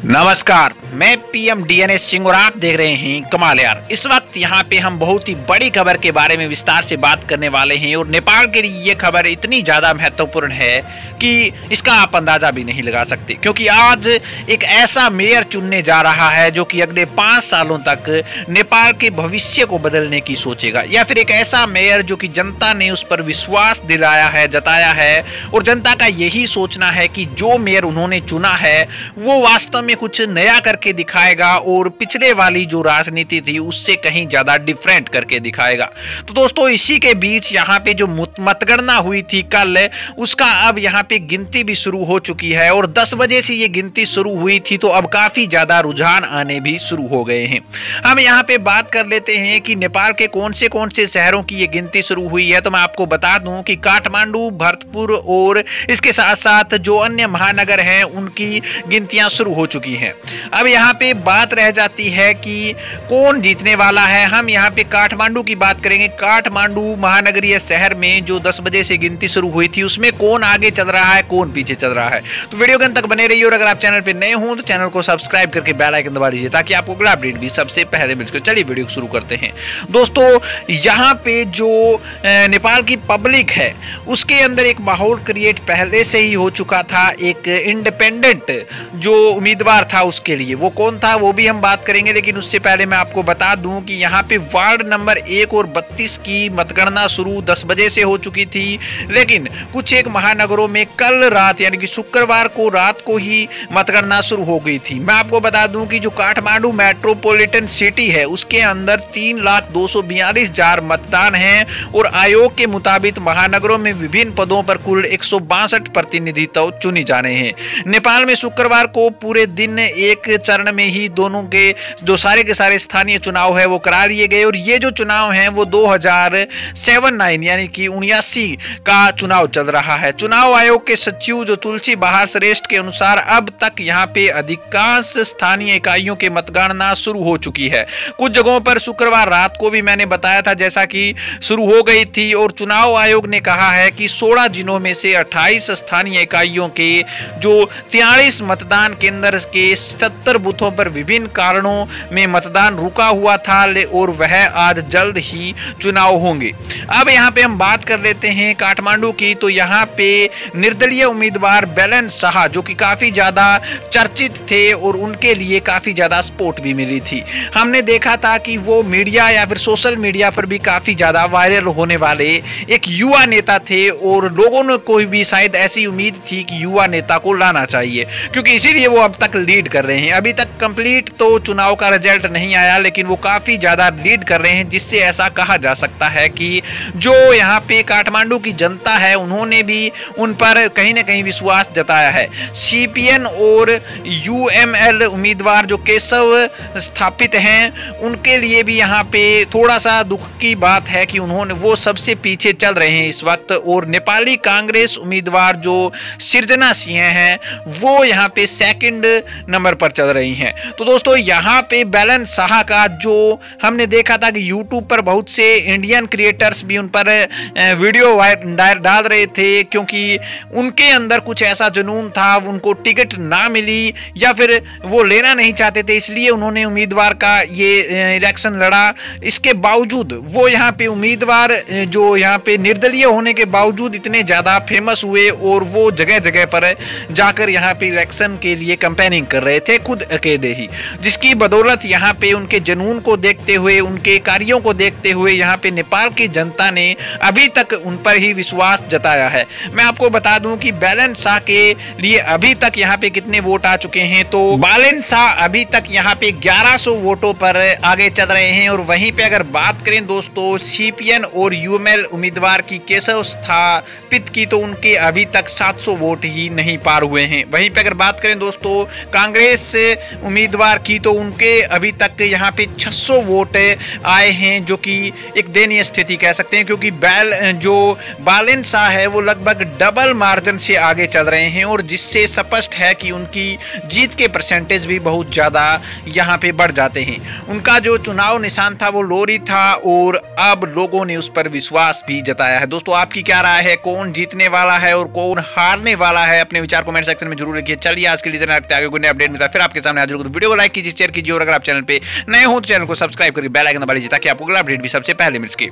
नमस्कार, मैं PM DNS Singh और आप देख रहे हैं कमाल यार। इस वक्त यहाँ पे हम बहुत ही बड़ी खबर के बारे में विस्तार से बात करने वाले हैं और नेपाल के लिए ये खबर इतनी ज्यादा महत्वपूर्ण है कि इसका आप अंदाजा भी नहीं लगा सकते, क्योंकि आज एक ऐसा मेयर चुनने जा रहा है जो कि अगले 5 सालों तक नेपाल के भविष्य को बदलने की सोचेगा, या फिर एक ऐसा मेयर जो कि जनता ने उस पर विश्वास दिलाया है, जताया है, और जनता का यही सोचना है कि जो मेयर उन्होंने चुना है वो वास्तव में कुछ नया करके दिखाएगा और पिछले वाली जो राजनीति थी उससे कहीं ज्यादा डिफरेंट करके दिखाएगा। तो दोस्तों, इसी के बीच यहाँ पे जो मतगणना हुई थी कल, उसका अब यहाँ पे गिनती भी शुरू हो चुकी है और 10 बजे से ये गिनती शुरू हुई थी, तो अब काफी ज्यादा रुझान आने भी शुरू हो गए हैं। हम यहाँ पे बात कर लेते हैं कि नेपाल के कौन से शहरों की ये गिनती शुरू हुई है। तो मैं आपको बता दूं कि काठमांडू, भरतपुर और इसके साथ साथ जो अन्य महानगर हैं उनकी गिनतियां शुरू हो चुकी हैं। अब यहाँ पे बात रह जाती है कि कौन जीतने वाला है। हम यहाँ पे काठमांडू की बात करेंगे। काठमांडू महानगरीय शहर में जो 10 बजे से गिनती शुरू हुई थी उसमें कौन आगे चल रहा है, कौन पीछे चल रहा है। तो वीडियो के अंत तक बने रहिए और अगर आप चैनल पे नए हो तो चैनल को सब्सक्राइब करके बेल आइकन दबा दीजिए ताकि आपको अगला अपडेट भी सबसे पहले मिल सके। चलिए वीडियो शुरू करते हैं। दोस्तों, यहाँ पे जो नेपाल की पब्लिक है उसके अंदर एक माहौल क्रिएट पहले से ही हो चुका था। एक इंडिपेंडेंट जो उम्मीदवार था उसके लिए, वो कौन था वो भी हम बात करेंगे, लेकिन उससे पहले मैं आपको बता दूं कि यहाँ पे वार्ड नंबर 1 और 32 की मतगणना शुरू 10 बजे से हो चुकी थी, लेकिन कुछ एक महानगरों में कल रात यानी कि शुक्रवार को रात को ही मतगणना शुरू हो गई थी। मैं आपको बता दूं कि जो काठमांडू मेट्रोपॉलिटन सिटी है उसके अंदर 3,242,000 मतदान हैं और आयोग के मुताबिक महानगरों में विभिन्न पदों पर कुल 162 प्रतिनिधित्व चुनी जाने हैं। नेपाल में शुक्रवार को पूरे दिन एक चरण में ही दोनों के जो सारे के सारे स्थानीय चुनाव है वो करा लिए गए और ये जो चुनाव हैं वो 2079 यानी कि 79 का चुनाव चल रहा है। चुनाव आयोग के सचिव जो तुलसी बहार श्रेष्ठ के अनुसार अब तक यहाँ पे अधिकांश स्थानीय इकाइयों के मतगणना शुरू हो चुकी है। कुछ जगहों पर शुक्रवार रात को भी मैंने बताया था जैसा कि शुरू हो गई थी और चुनाव आयोग ने कहा है कि 16 जिलों में से 28 स्थानीय इकाइयों के जो 43 मतदान केंद्र के 77 बूथों पर विभिन्न कारणों में मतदान रुका हुआ था और वह आज जल्द ही चुनाव होंगे। अब यहाँ पे हम बात कर लेते हैं काठमांडू की। तो यहाँ पे निर्दलीय उम्मीदवार बेलन शाह जो कि काफी ज्यादा चर्चित थे और उनके लिए काफी ज्यादा सपोर्ट भी मिली थी। हमने देखा था कि वो मीडिया या फिर सोशल मीडिया पर भी काफी ज्यादा वायरल होने वाले एक युवा नेता थे और लोगों ने कोई भी शायद ऐसी उम्मीद थी कि युवा नेता को लाना चाहिए, क्योंकि इसीलिए वो अब तक लीड कर रहे हैं। अभी तक कंप्लीट तो चुनाव का रिजल्ट नहीं आया, लेकिन वो काफी ज्यादा लीड कर रहे हैं, जिससे ऐसा कहा जा सकता है कि जो यहाँ पे काठमांडू की जनता है उन्होंने भी उन पर कहीं ना कहीं विश्वास जताया है। सीपीएन और यूएमएल उम्मीदवार जो केशव स्थापित हैं उनके लिए भी यहाँ पे थोड़ा सा दुख की बात है कि वो सबसे पीछे चल रहे हैं इस वक्त, और नेपाली कांग्रेस उम्मीदवार जो सृजना सिंह हैं वो यहाँ पे सेकंड नंबर पर चल रही हैं। तो दोस्तों, यहाँ पे बेलन शाह का जो हमने देखा था कि यूट्यूब पर बहुत से इंडियन क्रिएटर्स भी उन पर वीडियो डाल रहे थे, क्योंकि उनके अंदर कुछ ऐसा जुनून था, उनको टिकट ना मिली या फिर वो लेना नहीं चाहते थे, इसलिए उन्होंने उम्मीदवार का ये इलेक्शन लड़ा। इसके बावजूद वो यहाँ पे उम्मीदवार जो यहाँ पे निर्दलीय होने के बावजूद इतने ज्यादा फेमस हुए और वो जगह जगह पर जाकर यहाँ पे इलेक्शन के लिए कैंपेनिंग कर रहे थे खुद अकेले ही, जिसकी बदौलत यहाँ पे उनके जुनून को देखते हुए, उनके कार्यों को देखते हुए यहाँ पे नेपाल की जनता ने अभी तक उन पर ही विश्वास जताया है। मैं आपको बता दूं कि बेलन शाह के लिए अभी तक यहाँ पे कितने वोट आ चुके हैं। तो बेलन शाह अभी तक यहाँ पे 1100 वोटों पर आगे चल रहे हैं और वहीं पे अगर बात करें दोस्तों सीपीएन और यूएमएल उम्मीदवार की केशव स्थापित की तो उनके अभी तक 700 वोट ही नहीं पार हुए हैं। वहीं पे अगर बात करें दोस्तों कांग्रेस उम्मीदवार की तो उनके अभी तक यहाँ पे 600 वोट आए हैं, जो कि एक दयनीय स्थिति कह सकते हैं, क्योंकि बेलन शाह है वो लगभग डबल मार्जिन से आगे चल रहे हैं और जिससे स्पष्ट है कि उनकी जीत के परसेंटेज भी बहुत ज्यादा यहाँ पे बढ़ जाते हैं। उनका जो चुनाव निशान था वो लोरी था और अब लोगों ने उस पर विश्वास भी जताया है। दोस्तों, आपकी क्या राय है, कौन जीतने वाला है और कौन हारने वाला है? अपने विचार कमेंट सेक्शन में जरूर लिखिए। चलिए आज के लिए इतना रखते हैं, आगे कोई नया अपडेट मिलता है फिर आपके सामने हाजिर होगा। तो वीडियो को लाइक कीजिए, शेयर कीजिए और अगर आप चैनल पे नए हो तो चैनल को सब्सक्राइब करके बेल आइकन दबा लीजिए ताकि आपको अगला अपडेट भी सबसे पहले मिल सके।